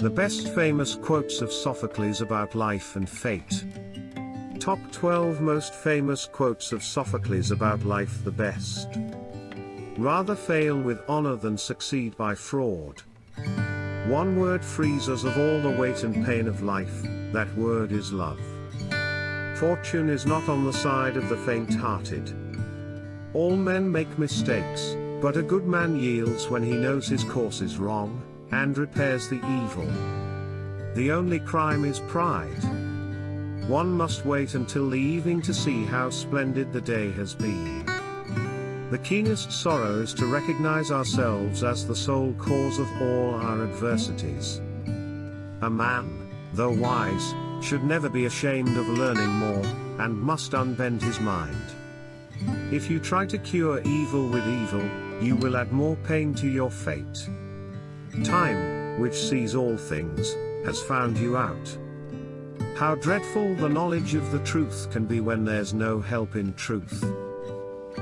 The best famous quotes of Sophocles about life and fate. Top 12 most famous quotes of Sophocles about life. The best. Rather fail with honor than succeed by fraud. One word frees us of all the weight and pain of life, that word is love. Fortune is not on the side of the faint-hearted. All men make mistakes, but a good man yields when he knows his course is wrong, and repairs the evil. The only crime is pride. One must wait until the evening to see how splendid the day has been. The keenest sorrow is to recognize ourselves as the sole cause of all our adversities. A man, though wise, should never be ashamed of learning more, and must unbend his mind. If you try to cure evil with evil, you will add more pain to your fate. Time, which sees all things, has found you out. How dreadful the knowledge of the truth can be when there's no help in truth.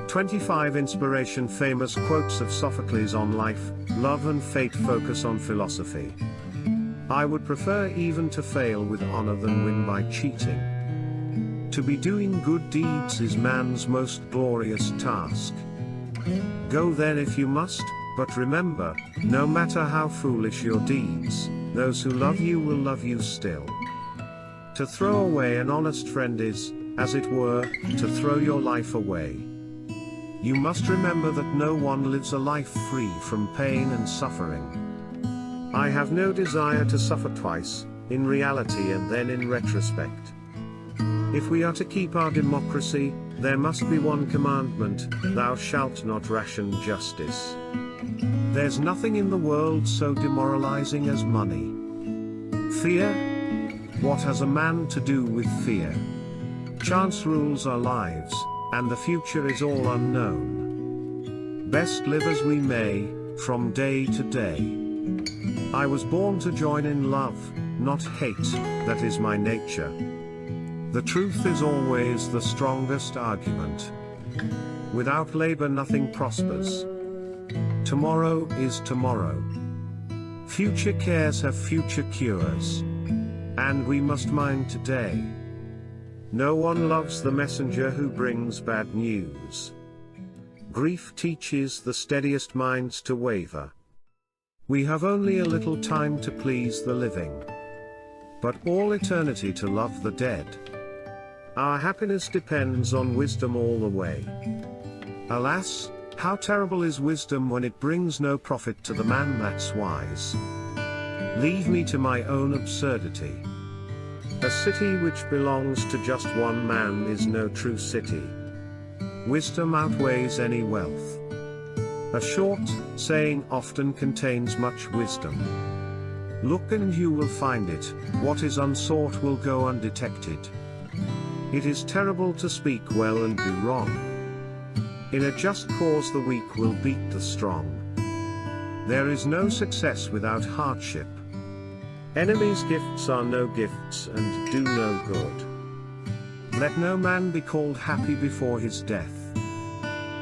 25 Inspiration. Famous quotes of Sophocles on life, love and fate. Focus on philosophy. I would prefer even to fail with honor than win by cheating. To be doing good deeds is man's most glorious task. Go then if you must, but remember, no matter how foolish your deeds, those who love you will love you still. To throw away an honest friend is, as it were, to throw your life away. You must remember that no one lives a life free from pain and suffering. I have no desire to suffer twice, in reality and then in retrospect. If we are to keep our democracy, there must be one commandment: thou shalt not ration justice. There's nothing in the world so demoralizing as money. Fear? What has a man to do with fear? Chance rules our lives, and the future is all unknown. Best live as we may, from day to day. I was born to join in love, not hate, that is my nature. The truth is always the strongest argument. Without labor nothing prospers. Tomorrow is tomorrow. Future cares have future cures. And we must mind today. No one loves the messenger who brings bad news. Grief teaches the steadiest minds to waver. We have only a little time to please the living, but all eternity to love the dead. Our happiness depends on wisdom all the way. Alas, how terrible is wisdom when it brings no profit to the man that's wise. Leave me to my own absurdity. A city which belongs to just one man is no true city. Wisdom outweighs any wealth. A short saying often contains much wisdom. Look and you will find it, what is unsought will go undetected. It is terrible to speak well and do wrong. In a just cause the weak will beat the strong. There is no success without hardship. Enemies' gifts are no gifts and do no good. Let no man be called happy before his death.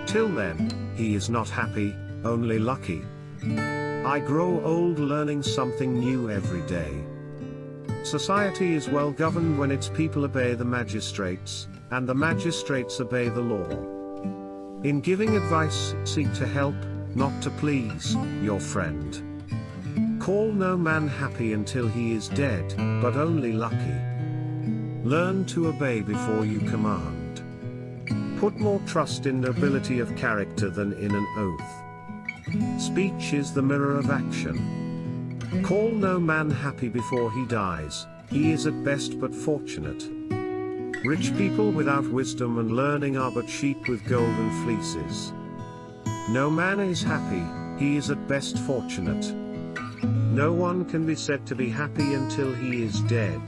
Till then, he is not happy, only lucky. I grow old learning something new every day. Society is well governed when its people obey the magistrates, and the magistrates obey the law. In giving advice, seek to help, not to please, your friend. Call no man happy until he is dead, but only lucky. Learn to obey before you command. Put more trust in nobility of character than in an oath. Speech is the mirror of action. Call no man happy before he dies, he is at best but fortunate. Rich people without wisdom and learning are but sheep with golden fleeces. No man is happy, he is at best fortunate. No one can be said to be happy until he is dead.